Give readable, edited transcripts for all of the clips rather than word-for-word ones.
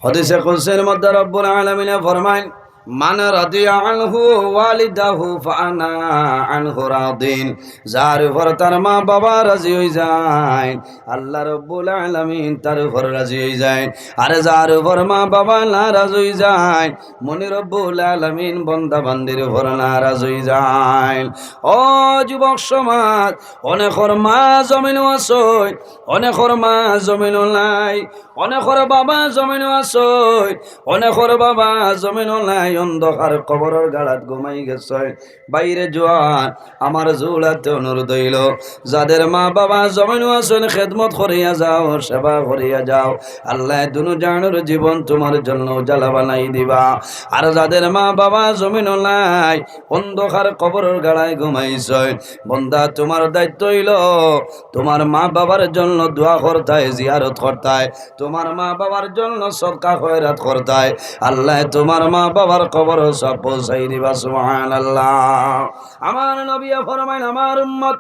হাদিসে কুদসির মধ্যে রব্বুল আলামিন ফরমায়, মান রাদিয়া আনহু ওয়ালিদাহু ফাআনা আনহু রাদিন। যার উপর তার মা বাবা রাজি হয়ে যায়, আল্লাহ রব্বুল আলামিন তার উপর রাজি হয়ে যায়। আর যার উপর মা বাবা নারাজ হয়ে যায়, মনি রব্বুল আলামিন বান্দা বান্দির উপর নারাজ হয়ে যায়। ও যুবক সমাজ, অনেকর মা জমিনও আছে, অনেকর মা জমিনও নাই, অনেকর বাবা জমিনও আছে, অনেকর বাবা জমিনও নাই, অন্ধকার কবরের গাড়াত ঘুমাই গেছে। বাইরে জোয়ান আমার জুড়াতে অনুরোধ হইল, যাদের মা বাবা জমিনও আছেন খেদমত করিয়া যাও, সেবা করিয়া যাও, আল্লাহ দুনু জানুর জীবন তোমার জন্য জ্বালা বানাই দিবা। আর যাদের মা বাবা জমিনও নাই, অন্ধকার কবরের গাড়ায় ঘুমাইছে, বন্দা তোমার দায়িত্ব হইল তোমার মা বাবার জন্য দোয়া করতায়, জিয়ারত করতায়, তোমার মা বাবার জন্য সদকা খয়রাত করতায়। আল্লাহ তোমার মা বাবার কবর সব পৌঁছাই দিবা। সুবহানাল্লাহ। আমার নবী ফরমাইন, আমার উম্মত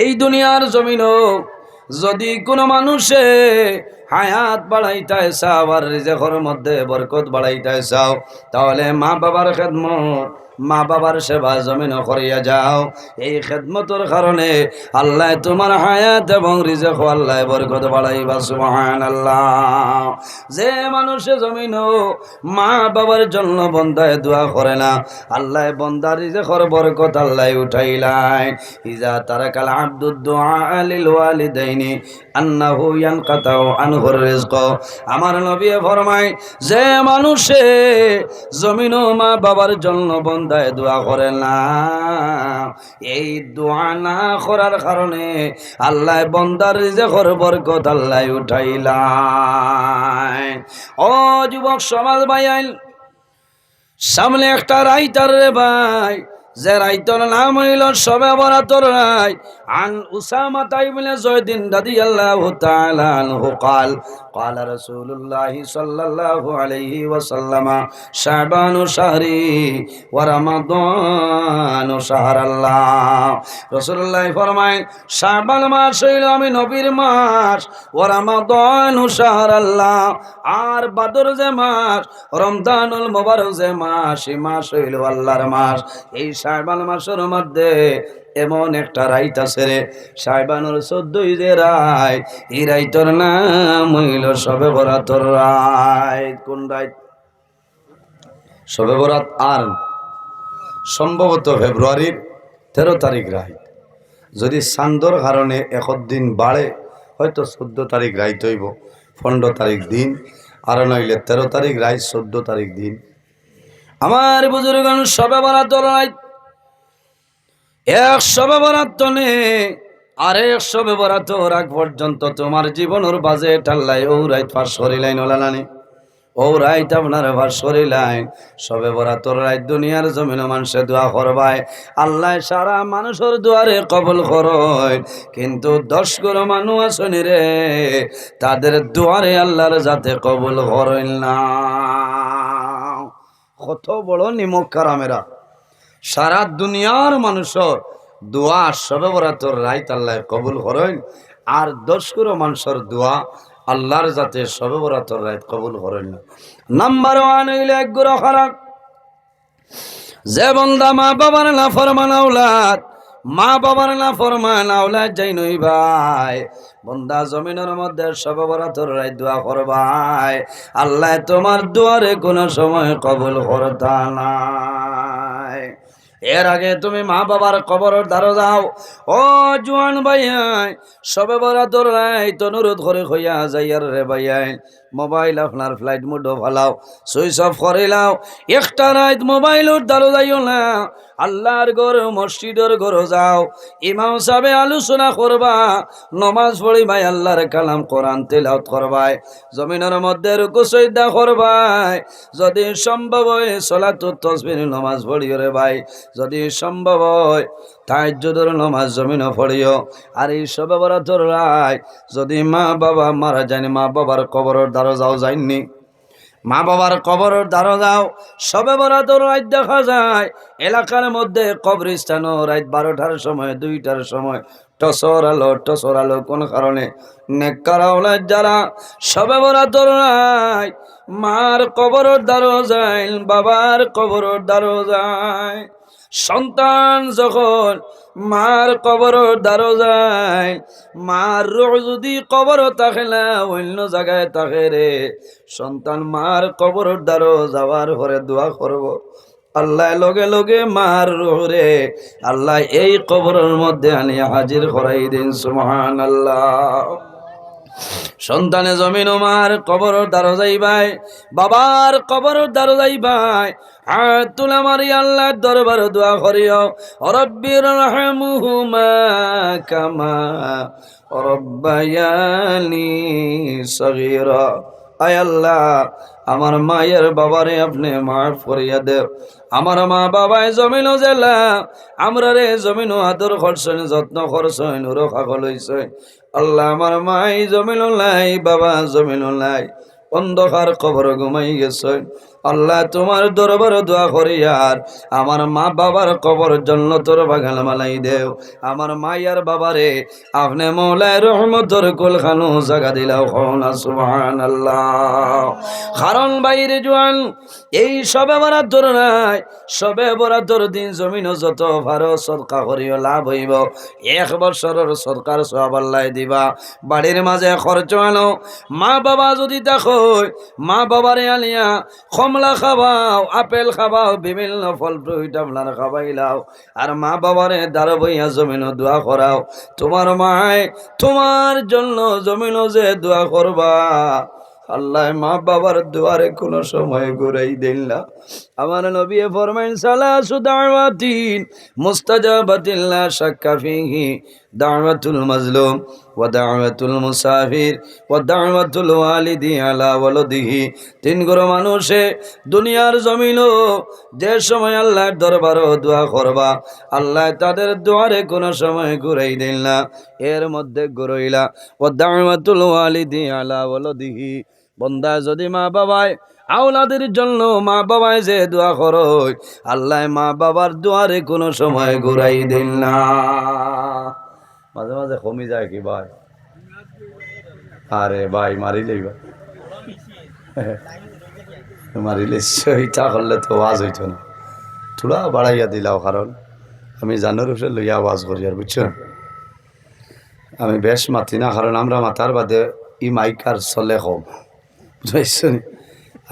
এই দুনিয়ার জমিনও যদি কোনো মানুষে হায়াত বাড়াইতে চাও আর রিজেকের মধ্যে বরকত বাড়াইতে চাও, তাহলে মা বাবার খেদমত, মা বাবার সেবা জমিন করিয়া যাও। এই খেদমতের কারণে আল্লাহ তোমার হায়াত এবং রিজেক আল্লাহ বরকত বাড়াইবা। সুবহানাল্লাহ। যে মানুষে জমিন মা বাবার জন্য বন্দায় দোয়া করে না, আল্লাহ বন্দার রিজেকের বরকত আল্লাহ উঠাইলাই। ইজা তারাকাল আব্দুদ দুআ লিল ওয়ালিদাইনি আন্নাহু ইয়ানকাতাউ আনহুর রিজক। আমার নবী ফরমায়, যে মানুষে জমিন মা বাবার জন্য বন্দায় দোয়া করে না, এই দোয়া না করার কারণে আল্লাহ বন্দার রিজেকের বরকত আল্লাহ উঠাইলাই। ও যুবক সমাজ ভাই, সামনে একটা রাইতার রে ভাই, যে রাইতর নাম হইল শবে বরাতর রাত। আন উসামা ইবনে যায়দিন রাদিয়াল্লাহু তাআলা আনহু قال قال رسول الله صلى الله عليه وسلم شعبان شهري ورمضان شهر الله। রাসূলুল্লাহ ফরমায়, শাবান মাস হইল আমি নবীর মাস, ওয়া রমাদান শাহর আল্লাহ, আর বদর যে মাস, রমজানুল মুবারক যে মাস, এই মাস হইল আল্লাহর মাস। এই শাবান মাসের মধ্যে এমন একটা রাইত আছে রে, শাবানের 14 যে রাত, এই রাইতর নাম হইল শবে বরাতর রাত। কোন রাত? শবে বরাত। আর সম্ভবত ফেব্রুয়ারির 13 তারিখ রাত। যদি চান্দর কারণে দিন বাড়ে, হয়তো 14 তারিখ রাত হইব, 15 তারিখ দিন, আর নইলে 13 তারিখ রাত, 14 তারিখ দিন। আমার বুজুর্গণ, শবে বরাতর রাত, এক শবে বরাত নে আর এক শবে বরাতর আগ পর্যন্ত তোমার জীবনের বাজেট আল্লাহ ও রাত পাস করিলাইন ওলালানি, ও রাইত আপনার ভাস করিলাইন। শবে বরাতর রাত দুনিয়ার জমিন মানুষে দোয়া করবায়, আল্লাহ সারা মানুষের দুয়ারে কবুল করয়, কিন্তু 10 করে মানুষ আসনি রে, তাদের দুয়ারে আল্লাহর যাতে কবুল করেন না। কত বড় নিমক কারামেরা, সারা দুনিয়ার মানুষের দোয়া শবে বরাতর রাত আল্লাহ কবুল করেন, আর 10 করে মানুষের দোয়া আল্লাহর যাতে শবে বরাতর রাত কবুল করেন না। নাম্বার 1 হইল এক গুরু খারাপ, যে বান্দা মা বাবার নাফরমান আওলাদ, মা বাবার নাফরমান আওলাদ যাই নই ভাই, বন্দা জমিনের মধ্যে শবে বরাতর রাত দোয়া করবাই, আল্লাহ তোমার দুয়ারে কোন সময় কবুল করতা নাই। এর আগে তুমি মা বাবার কবরের দ্বারে যাও। ও জোয়ান ভাইয়াই, শবে বরাতর রাত অনুরোধ করে হইয়া যাইয়ার রে ভাইয়াই, মোবাইল আপনার ফ্লাইট মোড ভালাও, সুইচ অফ করে লাও। একটা রাত মোবাইলের দ্বারে যাইও না, আল্লাহর ঘর মসজিদের ঘর যাও, ইমাম সাহেব আলোচনা করবা, নমাজ পড়ি ভাই, আল্লাহর কালাম কোরআন তেলাওয়াত করবাই, জমিনের মধ্যে রুকু সিজদা করবাই, যদি সম্ভব হয় সালাতুত তাসবিহ নমাজ পড়িও রে ভাই, যদি সম্ভব হয় তাহাজ্জুদের নমাজ জমিনে পড়িও। আর এই শবে বরাতর রাত যদি মা বাবা মারা যায়নি, মা বাবার কবরের দ্বারে যাও, যায়নি মা বাবার কবরের দ্বারে যাও। শবে বরাতর রাত দেখা যায় এলাকার মধ্যে কবরস্থানও রাত 12টার সময়, 2টার সময় টসরালো কোন কারণে? নেককারাওয়ালা যারা সবে বরাতর নাই, মার কবরের দ্বারও যায়, বাবার কবরের দ্বারও যায়। সন্তান যখন মার কবরের দ্বারও যায়, মার রূহ যদি কবর থাকে না অন্য জায়গায় থাকে রে, সন্তান মার কবরের দ্বারও যাওয়ার পরে দোয়া করব, আল্লাহ লগে লগে মার রূহ রে আল্লাহ এই কবরের মধ্যে আনি হাজির করাই দিন। সুবহানাল্লাহ। সন্তানে জমিন মার কবর দ্বারা যাইবাই, বাবার কবর দ্বারা যাইবাই, হাত তুলা মারি আল্লাহর দরবার দোয়া করিও, রব্বির রহমুহুমা কামা রব্বায়ানি সগীরা। আয় আল্লাহ, আমার মায়ের বাবারে আপনি মাফ করিয়া দেও। আমার মা বাবায় জমিন জেলা আমরা রে জমিন আদর করছেন, যত্ন করছেন, রক্ষা করছেন। আল্লাহ আমার মাই জমিন লাই, বাবা জমিন লাই, অন্ধকার কবর ঘুমাই গেছে। আল্লাহ তোমার দরবার দোয়া করি আর আমার মা বাবার কবর জান্নাতের বাগান মালাই দেও। আমার মায়ার বাবারে আপনি মৌলায় রহমতের কুলখানু জায়গা দিলাও। না সুবহানাল্লাহ। কারণ বাইরে জোয়ান এই সবে বরাতর নাই, সবে বরাতর দিন জমিন যত ভারো সদকা করিও লাভ হইব। 1 বছরের সরকার সওয়াব আল্লাহ দিবা। বাড়ির মাঝে খরচ আনো, মা বাবা যদি দেখো, মা বাবারে আলিয়া কমলা খাবাও, আপেল খাবাও, বিভিন্ন ফল ফ্রুট আপনার খাবাইলাও, আর মা বাবারে দাঁড় বইয়া জমিন দোয়া করাও। তোমার মায় তোমার জন্য জমিন যে দোয়া করবা, আল্লাহ মা বাবার দুয়ারে কোনো সময় ঘুরাই দিন না। আমার নবী ফরমাইন সালাসু দাওয়াতিন মুস্তাজাবাতিন লা শাক্কা ফিহি, দাওয়াতুল মাজলুম ওয়া দাওয়াতুল মুসাফির ওয়া দাওয়াতুল ওয়ালিদি আলা ওয়ালাদিহি। 3 গরো মানুষে দুনিয়ার জমিনও যে সময় আল্লাহর দরবারে দোয়া করবা, আল্লাহ তাদের দুয়ারে কোনো সময় ঘুরাই দিন না। এর মধ্যে ঘুরাইলা ওয়া দাওয়াতুল ওয়ালিদি আলা ওয়ালাদিহি। বন্দা যদি মা বাবায় আওলাদের জন্য মা বাবায় যে দোয়া করো, আল্লাহ মা বাবার দুয়ারে কোনো সময় ঘুরাই দিন না। মাঝে মাঝে কমি যায় কি ভাই? আরে ভাই মারিলেই ভাই মারিলে সেইটা করলে তো আওয়াজ হইতো না, থোড়া বাড়াইয়া দিলাও। কারণ আমি জানোর উপরে লইয়া আওয়াজ করি আর, বুঝছো? আমি বেশ মাতি না, কারণ আমরা মাতার বাদে ই মাইকার চলে কম, বুঝাইছো?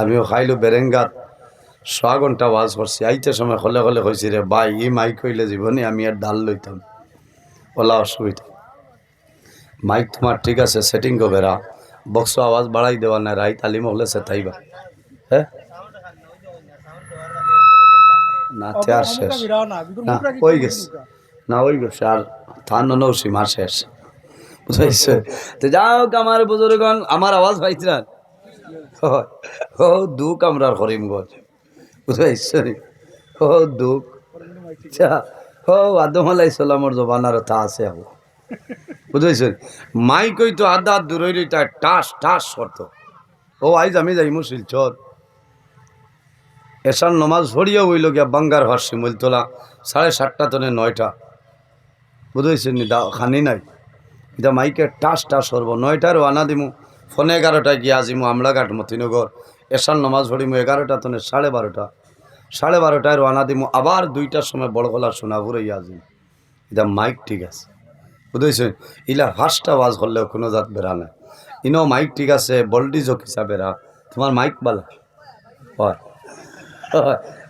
আমিও খাইলো বেরেঙ্গাত 6 ঘন্টা ওয়াজ করছি। আইতে সময় হলে হলে কইছি রে ভাই ই মাইক কইলে জীবনে আমি আর ডাল লইতাম, ওলা অসুবিধা। মাইক তোমার ঠিক আছে, সেটিং করবে রা, বক্স আওয়াজ বাড়াই দেওয়া না, রাই তালিম হলে সে তাইবা। হ্যাঁ না আর শেষ না ওই গেছে, না ওই গেছে আর থান নৌসি মার শেষ, বুঝাইছে? তো যাও আমার বুজুর্গণ, আমার আওয়াজ পাইছি না, ও দুঃখ আমরা করিম গজ, বুঝাইছে? ও দুঃখ ও আদম আলাইহিস সালামের জবানার তা আছে, বুঝাইছে? মাইক হইতো আধা দূর হইলে তার টাস টাস করতো। ও আইজ আমি যাই শিলচর, এসার নমাজ ভরিয়া হইল গিয়া বাঙ্গার হর শিমুল তোলা 7:30 তনে 9টা, বুঝাইছে? নি দা খানি নাই, এটা মাইকে টাস টাস করব। 9টার আনা দিমু, ফোনে 11টায় গিয়া আজিমু আমলাঘাট মতিনগর। এসার নমাজ ভরিমু 11টা তনে 12:30, 12:30টায় রানা দিমু, আবার 2টার সময় বড় গলা সোনাপুরে ইয়া আজিম। এটা মাইক ঠিক আছে, বুঝেছেন? ইলা ফার্স্টটা আওয়াজ করলেও কোনো জাত বেড়া না। ইনো মাইক ঠিক আছে, বল্ডিজ কিসা বেড়া, তোমার মাইক বালা হয়,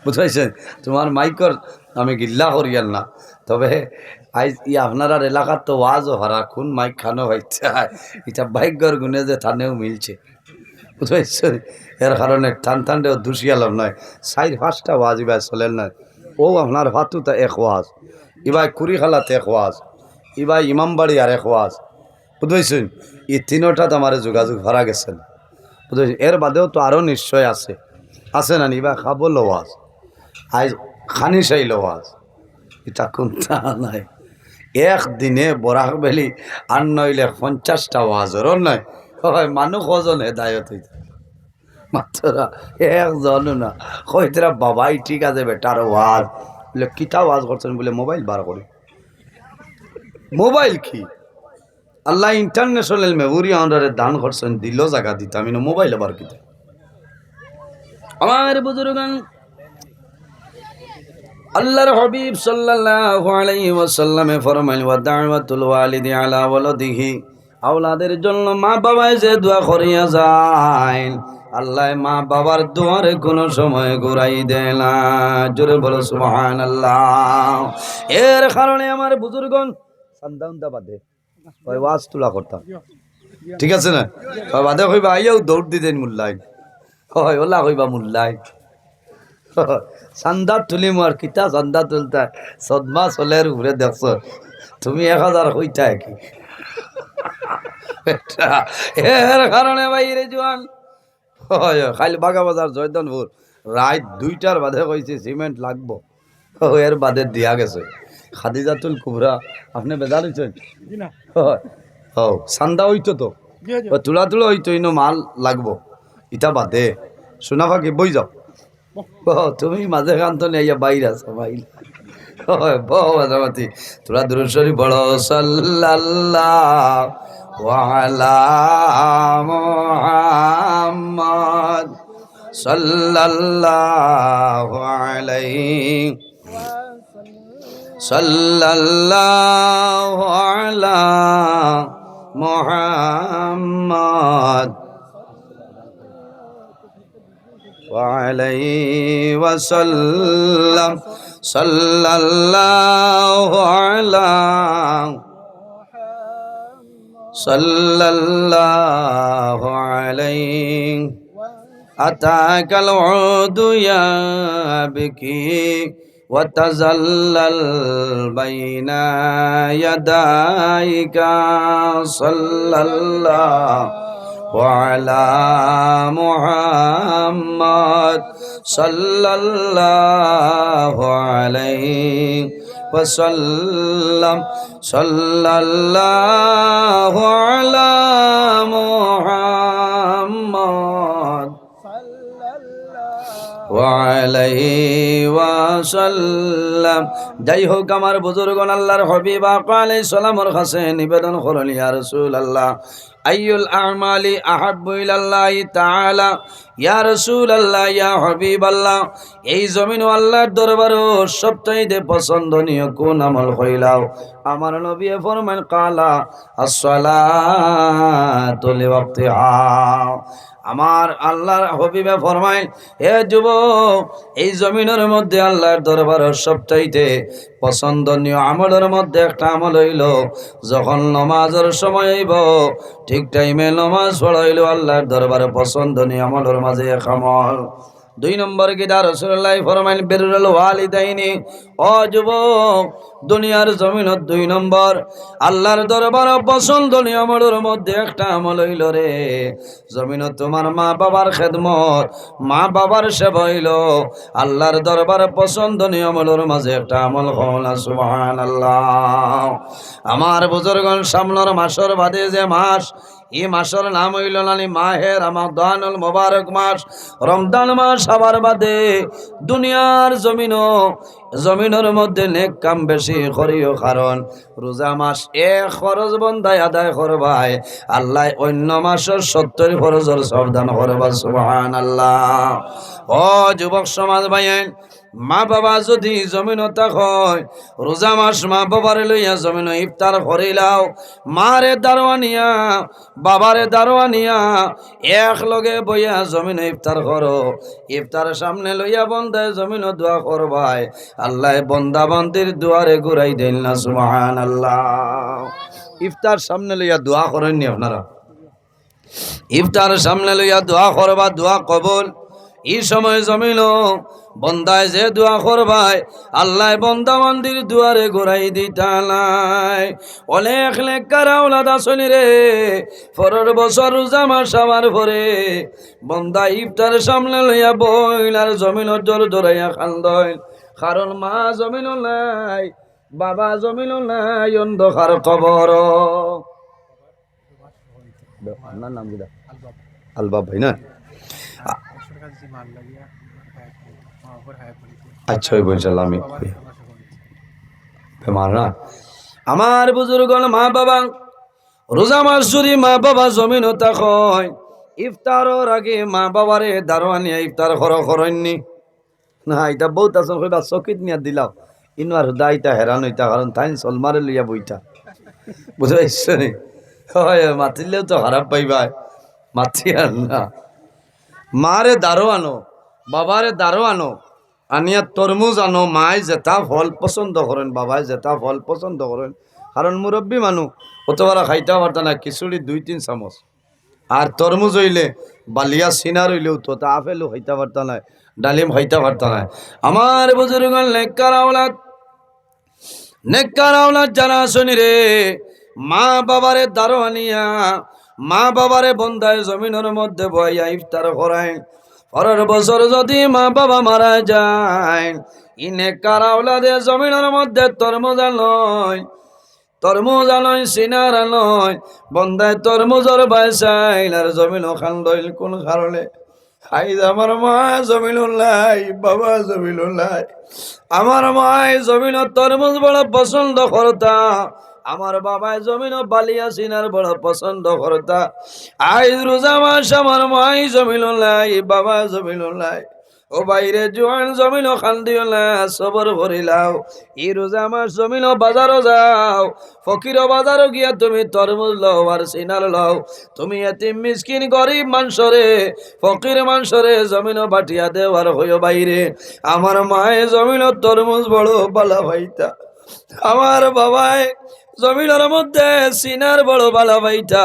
বুঝাইছেন? তোমার মাইকর আমি গিল্লা করিয়াল না, তবে আইজ ই আপনার এলাকার তো ওয়াজও হারা, কোন মাইক খানো হয়েছে এটা ভাগ্যর গুণে যে থানেও মিলছে, বুঝাইছেন? এর কারণে টান টানটাও দুষিয়ালাম নয়। 4-5টা ওয়াজ ইবাই চলেন না। ও আপনার ভাতুতা এক ওয়াজ, ইবাই কুড়িখালাতে এক ওয়াজ, ইবাই ইমামবাড়ি আর এক ওয়াজ, বুঝেছেন? এই 3টাত আমার যোগাযোগ হারা গেছেন, বুঝেছেন? এর বাদেও তো আরও নিশ্চয় আছে, আছে না? ইবা খাবল ওয়াজ, আজ খানি চাইল ওয়াজ, এটা কোনটা নাই। একদিনে বরাক বেলি আর নইলে 50টা ওয়াজর নয়, হয় মানুষ কজন হেদায়ত হইতে মাত্র একজন না। কইতরা বাবাই ঠিক আছে বেটার ওয়াজ, বলে কিতা ওয়াজ করছেন, বলে মোবাইল বার করি, মোবাইল কি আল্লাহ ইন্টারন্যাশনাল মেমোরি আন্ডারে দান করছেন দিল জায়গা দিতে আমি মোবাইল আবার কিতা আমার বুজুর্গান আল্লাহর হাবিব সাল্লাল্লাহু আলাইহি ওয়াসাল্লামে ফরমাইলেন ওয়া দাওয়াতুল ওয়ালিদি আলা ওয়ালাদিহি আওলাদের জন্য মা বাবায় যে দোয়া করিয়া যায় আল্লাহ মা বাবার দোয়ারে কোনো সময় ঘুরাই দেয় না জোরে বলো সুবহানাল্লাহ এর কারণে আমার বুজুর্গন সন্তানদা বাদে ওই ওয়াজ তুলা করতাম ঠিক আছে না বাদে কইবা আইয়াও দৌড় দিতেন মুল্লাই হয় ওলা কইবা মুল্লাই চান্দা তুলিম আর কিতা চান্দা তুলতা সদমা চলের উপরে দেখছ তুমি 1000 হইতা কি এর কারণে বাইরে জোয়ান খাইল বাগা বাজার জয়দনপুর রাত 2টার বাদে কইছে সিমেন্ট লাগবো এর বাদে দিয়া গেছে খাদিজাতুল কুবরা আপনি বেজার হইছেন ও চান্দা হইতো তো তুলা তুলা হইতো ইনো মাল লাগবো ইটা বাদে শোনা ফাঁকি বই যাও তুমি মাঝে খান তো নেই বাইরে আছো বাইরে তোরা দুরুশরী বড় সাল্লাল্লাহু আলা মুহাম্মদ সাল্লাল্লাহু আলাইহি সাল্লাল্লাহু আলা মুহাম্মদ وعليه وسلم صلى الله على صلى الله عليه أتاك العود يبكي وتزلل بين يديك صلى الله وعلى محمد صلى الله عليه وسلم صلى الله على محمد وعليه وسلم যাই হোক আমার বুজুর্গণ আল্লাহর হাবিব আলাইহিস সালামের কাছে নিবেদন করলেন ইয়া রাসূলুল্লাহ আইয়ুল আমালি আহাব্বু ইলাল্লাহি তাআলা ইয়া রাসূলুল্লাহ ইয়া হাবিবাল্লাহ এই জমিন আল্লাহর দরবারে সবচাইতে পছন্দনীয় কোন আমল হইলাও আমার নবী ফরমান কালা as-salatu liwaqtiha আমার আল্লাহর হাবিবে ফরমায় হে যুবক এই জমিনের মধ্যে আল্লাহর দরবারে সবচাইতে পছন্দনীয় আমলের মধ্যে একটা আমল হইল যখন নামাজের সময় হইব ঠিক টাইমে নামাজ পড়াইল আল্লাহর দরবারে পছন্দনীয় আমলের মাঝে এক আমল 2 নম্বর কিদা রাসূলুল্লাহ ফরমাইল বিররুল ওয়ালিদাইনি ও যুবক দুনিয়ার জমিনত 2 নম্বর আল্লাহর দরবারে পছন্দনীয় আমলের মধ্যে একটা আমল হইল রে জমিনত তোমার মা বাবার খেদমত মা বাবার সেবা হইল আল্লাহর দরবারে পছন্দনীয় আমলের মাঝে একটা আমল হল সুবহানাল্লাহ আমার বুজুর্গণ সামনের মাসের বাদে যে মাস এই মাসের নাম হইল নানি মাহে রমাদানুল মুবারক মাস রমজান মাস আবার বাদে দুনিয়ার জমিনের মধ্যে নেক কাম বেশি করিও কারণ রোজা মাস এক ফরজ বন্দায় আদায় করবাই আল্লাহ অন্য মাসের 70 ফরজের সাবধান করবা সুবহানাল্লাহ ও যুবক সমাজ ভাইয়েন মা বাবা যদি জমিনতা হয় রোজা মাস মা বাবারে লইয়া জমিন ইফতার করিলাও মারে দারোয়ানিয়া বাবারে দারোয়ানিয়া এক লগে বইয়া জমিন ইফতার করো ইফতারের সামনে লইয়া বন্দায় জমিন দোয়া করবাই আল্লাহ বন্দা বান্দির দুয়ারে ঘুরাই দেন না সুবহানাল্লাহ ইফতার সামনে লইয়া দোয়া করেননি আপনারা ইফতার সামনে লইয়া দোয়া করবা দোয়া কবুল এই সময় জমিন বন্দায় যে দোয়া করবাই আল্লাহ বন্দা বান্দির দুয়ারে ঘুরাই দিতালাই অনেক লেখার আওলাদ আসনি রে পরের বছর রোজা মাস আবার পরে বন্দা ইফতার সামনে লইয়া বইল আর জমিনের জোর জোরাইয়া খান্দইল কারণ মা জমিন নাই বাবা জমিন নাই অন্ধকার কবর আপনার নাম কি আলবাব ভাই না আচ্ছা ওই বলছিলাম আমি বেমার না আমার বুজুর্গণ মা বাবা রোজা মাস যদি মা বাবা জমিন হয় ইফতারের আগে মা বাবারে দারোয়ানিয়া ইফতার করেননি না এটা বহুত আছে কইবা চকিত নিয়া দিলাও ইনো আর দাইটা হেরান হইতা কারণ তাই সলমারে লইয়া বইটা বুঝতে পারছো নি হয় মাতিলেও তো খারাপ পাইবা মাতি আর না মারে দারো আনো বাবারে দারো আনো আনিয়া তরমুজ আনো মায় যেটা ফল পছন্দ করেন বাবায় যেটা ফল পছন্দ করেন কারণ মুরব্বী মানুষ অতবার খাইতে পারত না খিচুড়ি 2-3 চামচ আর তরমুজ হইলে বালিয়া সিনার হইলেও তো তা আপেলও খাইতে পারত না ডালিম খাইতে পারত না আমার বুজুর্গ নেককার আওলাদ যারা শুনি রে মা বাবারে দারো আনিয়া মা বাবারে বন্ধায় জমিনের মধ্যে বইয়া ইফতার করায় পরের বছর যদি মা বাবা মারা যায় ইনে কারাওলাদে জমিনের মধ্যে তরমুজ আনয় সিনার আনয় বন্ধায় তরমুজর বাইসাইল আর জমিন খান দইল কোন কারণে খাই আমার মা জমিনুল্লাই বাবা জমিনুল্লাই আমার মায় জমিন তরমুজ বড় পছন্দ করতা আমার বাবায় জমিন বালিয়া সিনার বড় পছন্দ করতা আইজ রোজা মাস আমার মাই জমিনুল্লাই বাবা জমিনুল্লাই ও বাইরে জোয়ান জমিন খান দিও না সবর করিলাও ই রোজা মাস জমিন বাজারও যাও ফকির বাজারও গিয়া তুমি তরমুজ লও আর সিনার লও তুমি এতিম মিসকিন গরিব মানুষরে ফকির মানুষরে জমিন বাটিয়া দেওয়ার হইও বাইরে আমার মায়ে জমিন তরমুজ বড় বালা ভাইতা আমার বাবায় জমিনের মধ্যে সিনার বড় বালা ভাইটা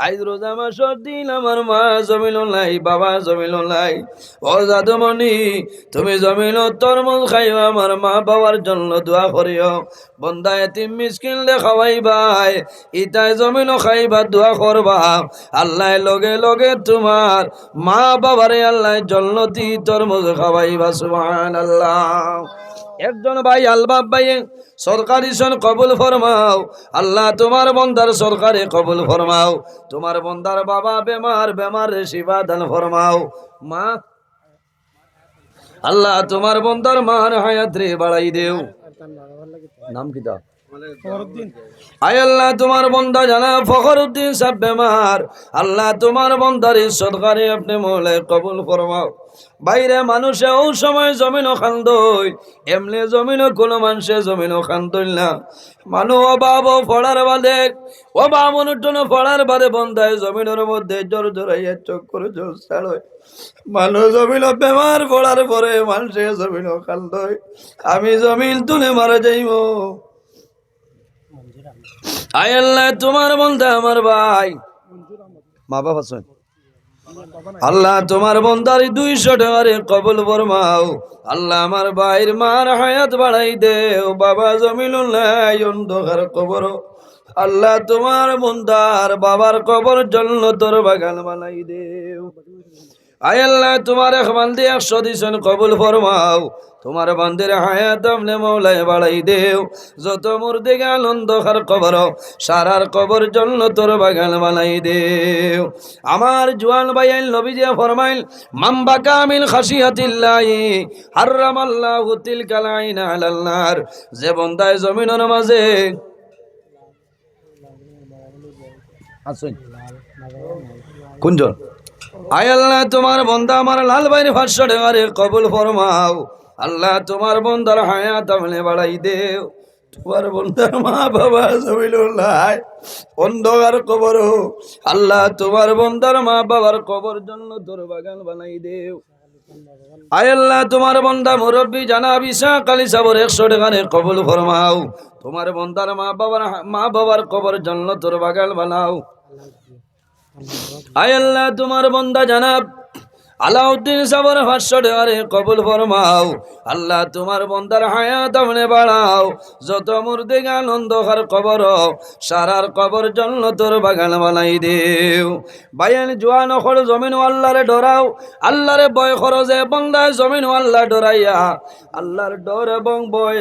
আইজ রোজা মাসের দিন আমার মা জমিন নাই বাবা জমিন নাই ও জাদুমণি তুমি জমিন তরমুজ খাইও আমার মা বাবার জন্য দোয়া করিও বন্দা এতিম মিসকিন লে খাওয়াইবাই ইতাই জমিন খাইবা দোয়া করবা আল্লাহ লগে লগে তোমার মা বাবারে আল্লাহ জন্নতি তরমুজ খাওয়াইবা সুবহানাল্লাহ একজন ভাই আলবাব ভাই সরকারি সন কবুল ফরমাও আল্লাহ তোমার বন্দার সরকারে কবুল ফরমাও তোমার বন্দার বাবা বেমার রে শিবা দান ফরমাও মা আল্লাহ তোমার বন্দার মার হায়াত রে বাড়াই দেও নাম কি তা আয় আল্লাহ তোমার বন্দা জানা ফখরউদ্দিন সাহেব বেমার আল্লাহ তোমার বন্দার সরকারে আপনি মৌলায় কবুল ফরমাও বাইরে মানুষে ও সময় জমিন খান্দই এমনি জমিন কোনো মানুষে জমিন খান্দইল না মানুষ অভাব ফড়ার বাদে অভাব অনুটন ফড়ার বাদে বন্ধায় জমিনের মধ্যে জোর জোরাইয়া চোখ করে জোর ছাড়য় মানুষ জমিন বেমার ফড়ার পরে মানুষে জমিন খান্দই আমি জমিন তুলে মারা যাইব আয় আল্লাহ তোমার বন্ধা আমার ভাই মা বাবা আছেন আল্লাহ তোমার বন্দারি 200 টাকারে কবুল ফরমাও আল্লাহ আমার ভাইয়ের মার হায়াত বাড়াই দেও বাবা জমিনুল্লাহ অন্ধকার কবর আল্লাহ তোমার বন্দার বাবার কবর জান্নাতের বাগান বানাই দেও আয় আল্লাহ তোমার এক বান্দে 100 দিছেন কবুল ফরমাও তোমার বান্দের হায়াত আমনে মৌলায় বাড়াই দেও যত মুর্দে গেল অন্ধকার কবর সারার কবর জান্নাতের বাগান বানাই দেও আমার জওয়ান ভাইয়াল নবীজি ফরমাইল মাম্বা কামিল খাশিয়াতিল্লাহি হারামাল্লাহু তিলকাল আইনা আলাল নার যে বন্দায় জমিনের মাঝে আসুন কোনজন আয় আল্লাহ তোমার বন্দা আমার লাল ভাইয়ের 500 টাকারে কবুল ফরমাও আল্লাহ তোমার বন্দার হায়াত আমনে বাড়াই দেও তোমার বন্দার মা বাবা জমিনুল্লাহ অন্ধকার কবর আল্লাহ তোমার বন্দার মা বাবার কবর জন্য তোর বাগান বানাই দেও আয় আল্লাহ তোমার বন্দা মুরব্বী জানাব ইসাক আলী সাহেবের 100 টাকারে কবুল ফরমাও তোমার বন্দার মা বাবার কবর জন্য তোর বাগান বানাও আয় আল্লাহ তোমার বন্দা জানাব আলাউদ্দিন সাহেবের 500 টাকারে কবুল ফরমাও আল্লাহ তোমার বন্দার হায়াত আমনে বাড়াও যত মুর্দে গান অন্ধকার কবর সারার কবর জান্নাতের বাগান বানাই দেও বায়ান জওয়ান হল জমিন আল্লাহরে ডরাও আল্লাহরে ভয় করো যে বন্দা জমিন আল্লাহ ডরাইয়া আল্লাহর ডর এবং ভয়